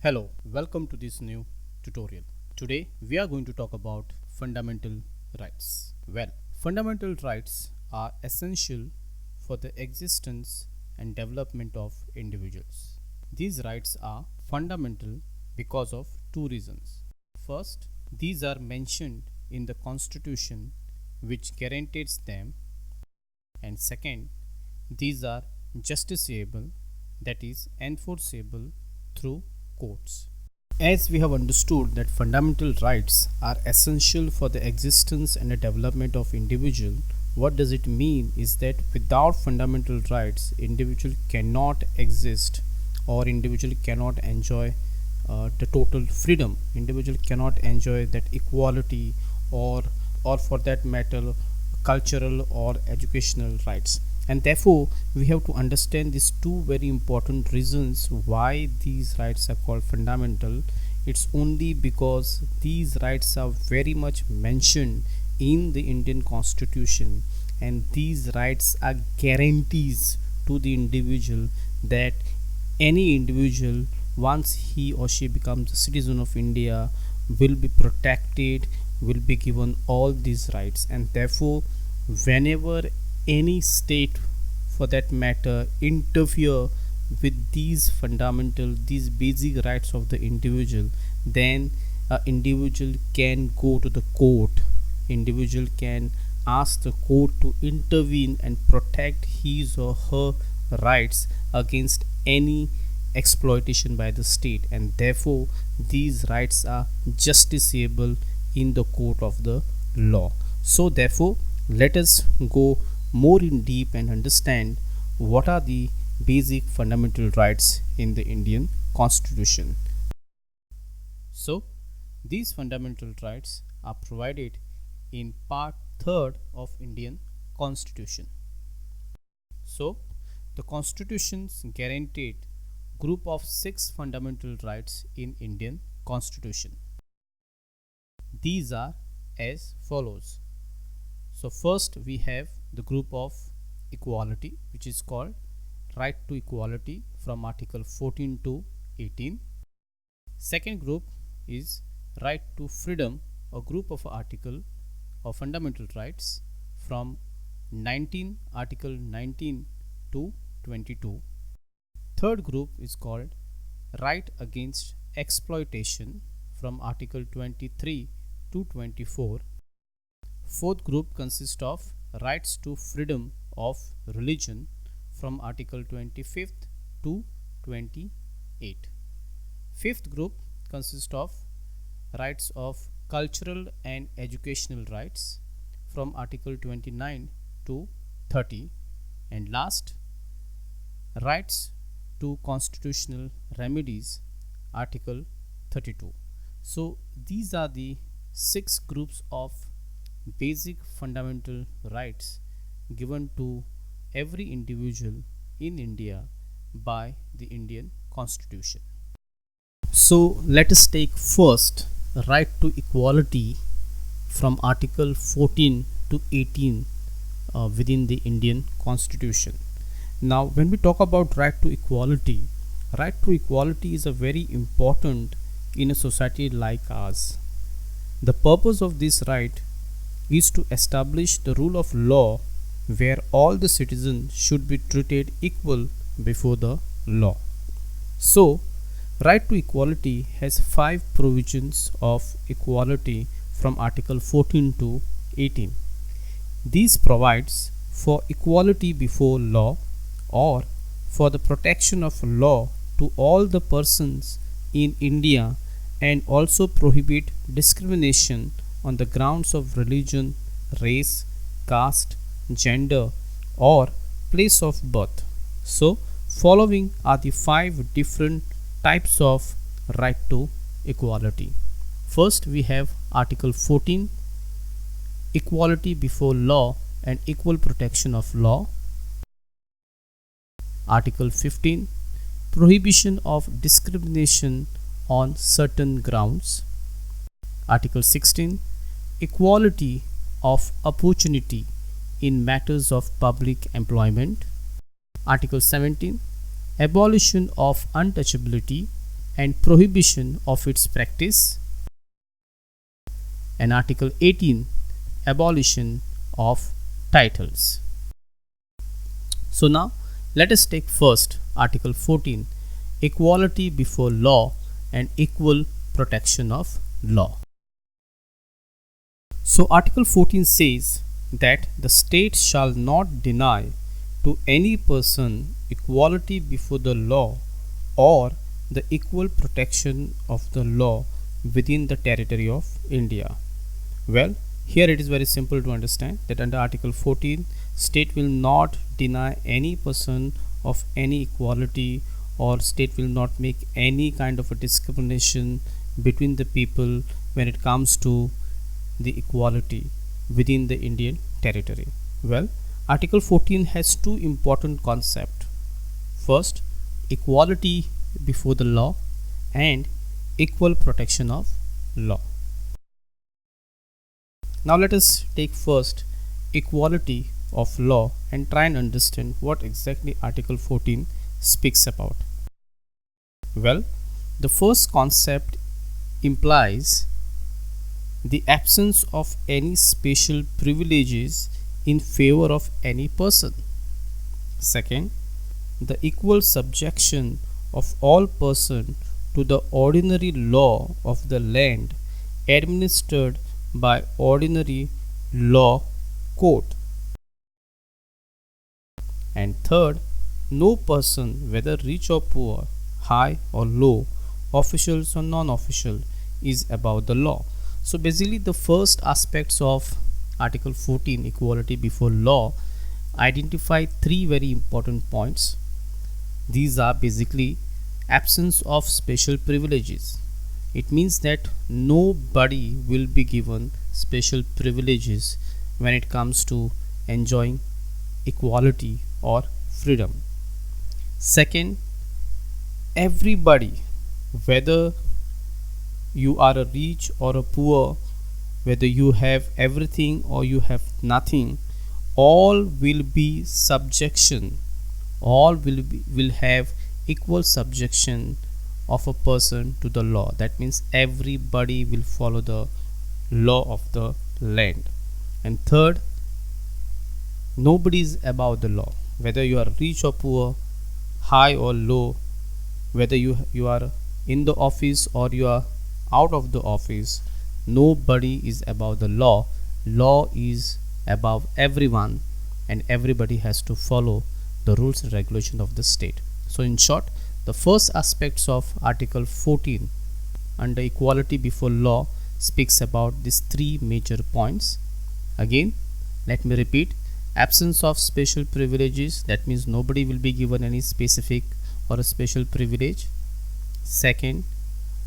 Hello, welcome to this new tutorial. Today we are going to talk about fundamental rights. Well, fundamental rights are essential for the existence and development of individuals. These rights are fundamental because of two reasons. First, these are mentioned in the Constitution which guarantees them, and second, these are justiciable, that is enforceable through courts. As we have understood that fundamental rights are essential for the existence and the development of individual, what does it mean is that without fundamental rights, individual cannot exist or individual cannot enjoy the total freedom. Individual cannot enjoy that equality or for that matter cultural or educational rights. And therefore we have to understand these two very important reasons why these rights are called fundamental. It's only because these rights are very much mentioned in the Indian Constitution, and these rights are guarantees to the individual that any individual, once he or she becomes a citizen of India, will be protected, will be given all these rights. And therefore whenever any state for that matter interfere with these fundamental, these basic rights of the individual, then an individual can go to the court. Individual can ask the court to intervene and protect his or her rights against any exploitation by the state, and therefore these rights are justiciable in the court of the law. So therefore let us go more in deep and understand what are the basic fundamental rights in the Indian Constitution. So these fundamental rights are provided in part 3rd of Indian Constitution. So the Constitution's guaranteed group of 6 fundamental rights in Indian Constitution. These are as follows. So first we have the group of equality, which is called right to equality from article 14 to 18. Second group is right to freedom, a group of article of fundamental rights from article 19 to 22. Third group is called right against exploitation from article 23 to 24. Fourth group consists of rights to freedom of religion from article 25th to 28. Fifth group consists of rights of cultural and educational rights from article 29 to 30. And last, rights to constitutional remedies, article 32. So these are the 6 groups of basic fundamental rights given to every individual in India by the Indian Constitution. So let us take first right to equality from article 14 to 18 within the Indian Constitution. Now when we talk about right to equality is a very important in a society like ours. The purpose of this right is to establish the rule of law where all the citizens should be treated equal before the law. So right to equality has 5 provisions of equality from article 14 to 18. These provides for equality before law or for the protection of law to all the persons in India, and also prohibit discrimination on the grounds of religion, race, caste, gender or place of birth. So following are the 5 different types of right to equality. First we have article 14, equality before law and equal protection of law. Article 15, prohibition of discrimination on certain grounds. Article 16, equality of opportunity in matters of public employment. Article 17, abolition of untouchability and prohibition of its practice, and Article 18, abolition of titles. So now let us take first Article 14, equality before law and equal protection of law. So Article 14 says that the state shall not deny to any person equality before the law or the equal protection of the law within the territory of India. Well, here it is very simple to understand that under Article 14, state will not deny any person of any equality, or state will not make any kind of a discrimination between the people when it comes to the equality within the Indian territory. Well, Article 14 has two important concepts. First, equality before the law and equal protection of law. Now let us take first equality of law and try and understand what exactly Article 14 speaks about. Well, the first concept implies the absence of any special privileges in favor of any person. Second, the equal subjection of all persons to the ordinary law of the land administered by ordinary law court. And third, no person, whether rich or poor, high or low, officials or non-official, is above the law. So basically the first aspects of Article 14, equality before law, identify three very important points. These are basically absence of special privileges. It means that nobody will be given special privileges when it comes to enjoying equality or freedom. Second, everybody, whether you are a rich or a poor, whether you have everything or you have nothing, all will be subjection. All will have equal subjection of a person to the law. That means everybody will follow the law of the land. And third, nobody is above the law, whether you are rich or poor, high or low, whether you are in the office or you are out of the office, nobody is above the law. Law is above everyone, and everybody has to follow the rules and regulations of the state. So in short, the first aspects of Article 14 under equality before law speaks about these three major points. Again, let me repeat: absence of special privileges, that means nobody will be given any specific or a special privilege. Second,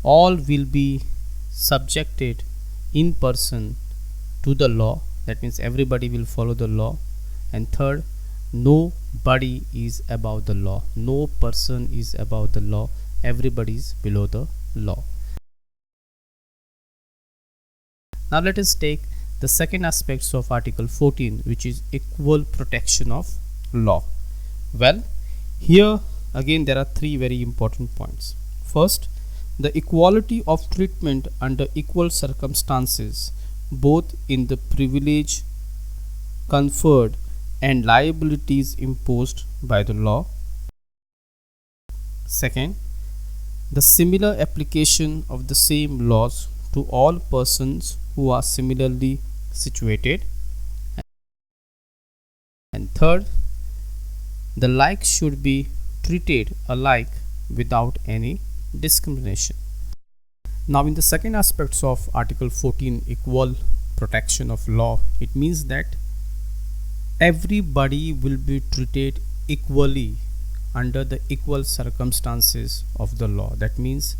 all will be subjected in person to the law, that means everybody will follow the law. And third, nobody is above the law. No person is above the law. Everybody is below the law. Now let us take the second aspects of Article 14, which is equal protection of law. Well, here again there are three very important points. First, the equality of treatment under equal circumstances, both in the privilege conferred and liabilities imposed by the law. Second, the similar application of the same laws to all persons who are similarly situated. And third, the like should be treated alike without any discrimination. Now in the second aspects of Article 14, equal protection of law, it means that everybody will be treated equally under the equal circumstances of the law. That means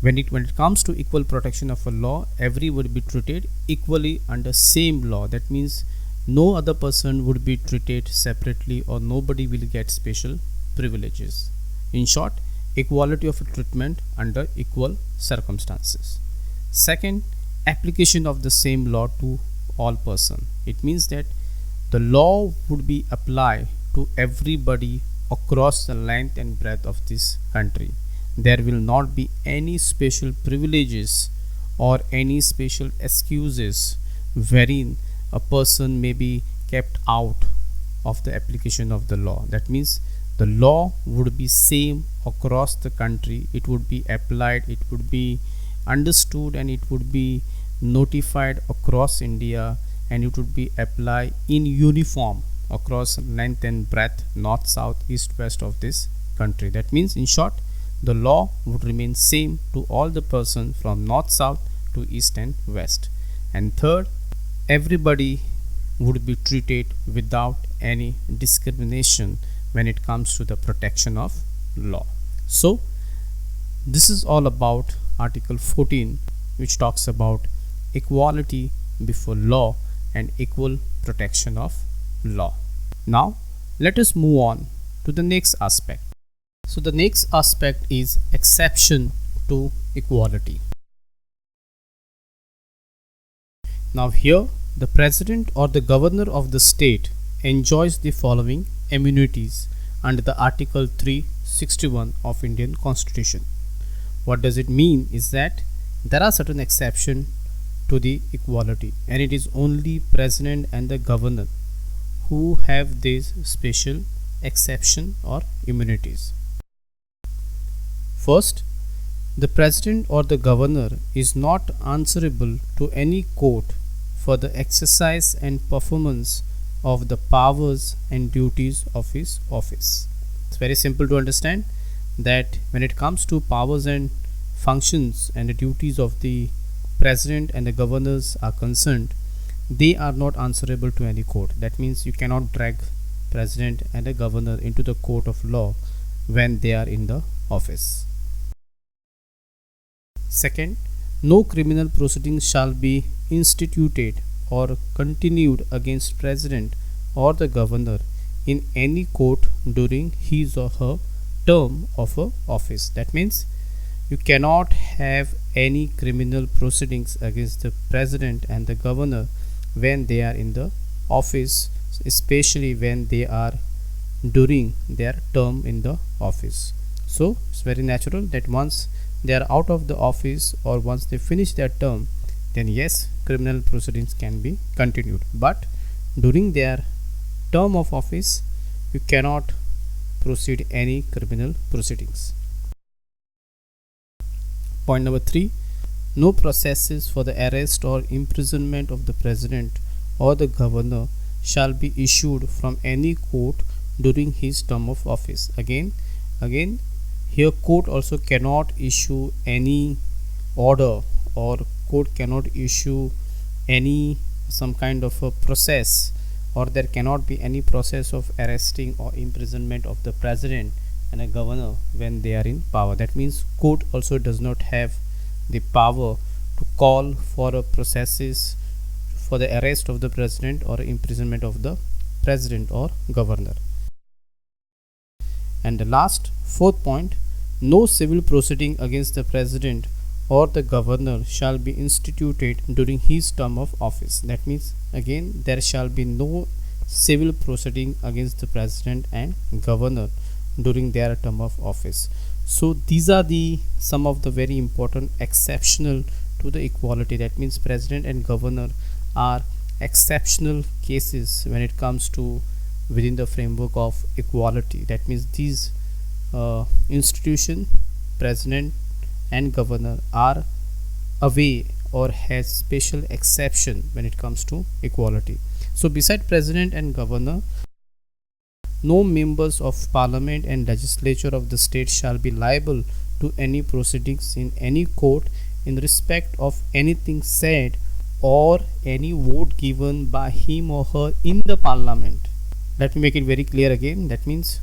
when it comes to equal protection of a law, everyone will be treated equally under same law. That means no other person would be treated separately, or nobody will get special privileges. In short, equality of treatment under equal circumstances. Second, application of the same law to all person. It means that the law would be applied to everybody across the length and breadth of this country. there will not be any special privileges or any special excuses wherein a person may be kept out of the application of the law. That means the law would be same across the country. It would be applied, it would be understood, and it would be notified across India, and it would be applied in uniform across length and breadth, north, south, east, west of this country. That means, in short, the law would remain same to all the person from north, south to east and west. And third, everybody would be treated without any discrimination when it comes to the protection of law. So this is all about Article 14, which talks about equality before law and equal protection of law. Now let us move on to the next aspect. So the next aspect is exception to equality. Now here, the president or the governor of the state enjoys the following immunities under the Article 361 of Indian Constitution. What does it mean is that there are certain exceptions to the equality, and it is only president and the governor who have these special exception or immunities. First, the president or the governor is not answerable to any court for the exercise and performance of the powers and duties of his office. It's very simple to understand that when it comes to powers and functions and the duties of the president and the governors are concerned, they are not answerable to any court. That means you cannot drag president and the governor into the court of law when they are in the office. Second, no criminal proceedings shall be instituted or continued against president or the governor in any court during his or her term of office. That means you cannot have any criminal proceedings against the president and the governor when they are in the office, especially when they are during their term in the office. So it's very natural that once they are out of the office or once they finish their term, then yes, criminal proceedings can be continued. But during their term of office, you cannot proceed any criminal proceedings. Point number 3, no processes for the arrest or imprisonment of the president or the governor shall be issued from any court during his term of office. Again, here court also cannot issue any order, or court cannot issue any some kind of a process, or there cannot be any process of arresting or imprisonment of the president and a governor when they are in power. That means court also does not have the power to call for a processes for the arrest of the president or imprisonment of the president or governor. And the last, fourth point, no civil proceeding against the president or the governor shall be instituted during his term of office. That means again there shall be no civil proceeding against the president and governor during their term of office. So these are the some of the very important exceptional to the equality. That means president and governor are exceptional cases when it comes to within the framework of equality. That means these institution, president and governor, are away or has special exception when it comes to equality. So beside president and governor, no members of parliament and legislature of the state shall be liable to any proceedings in any court in respect of anything said or any vote given by him or her in the parliament. Let me make it very clear again. That means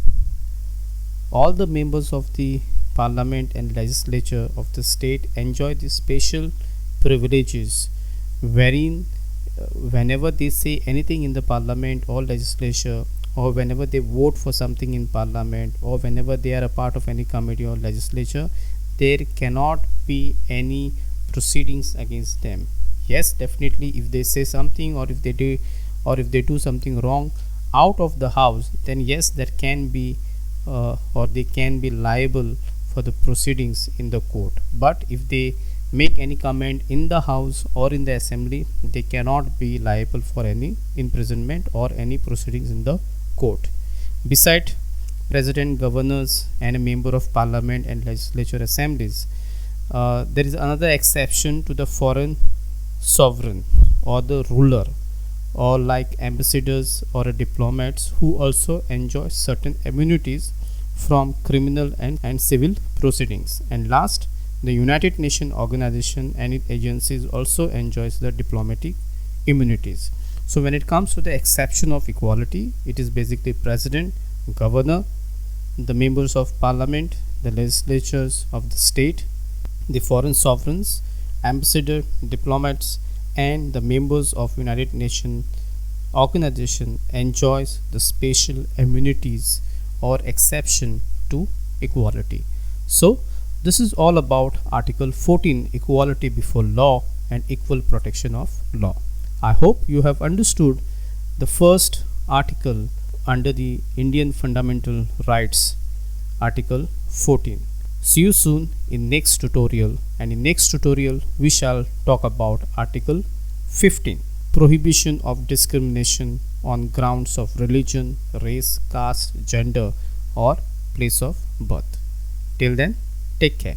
all the members of the parliament and legislature of the state enjoy the special privileges wherein whenever they say anything in the parliament or legislature, or whenever they vote for something in parliament, or whenever they are a part of any committee or legislature, there cannot be any proceedings against them. Yes, definitely if they say something, or if they do something wrong out of the house, then yes, there can be or they can be liable for the proceedings in the court, but if they make any comment in the house or in the assembly, they cannot be liable for any imprisonment or any proceedings in the court. Beside president, governors, and a member of parliament and legislature assemblies, there is another exception to the foreign sovereign or the ruler, or like ambassadors or diplomats, who also enjoy certain immunities from criminal and civil proceedings. And last, the United Nations organization and its agencies also enjoys the diplomatic immunities. So when it comes to the exception of equality, it is basically president, governor, the members of parliament, the legislatures of the state, the foreign sovereigns, ambassador, diplomats, and the members of United Nations organization enjoys the special immunities or exception to equality. So this is all about Article 14, equality before law and equal protection of law. I hope you have understood the first article under the Indian Fundamental Rights, Article 14. See you soon in next tutorial, and in next tutorial we shall talk about Article 15, prohibition of discrimination on grounds of religion, race, caste, gender, or place of birth. Till then, take care.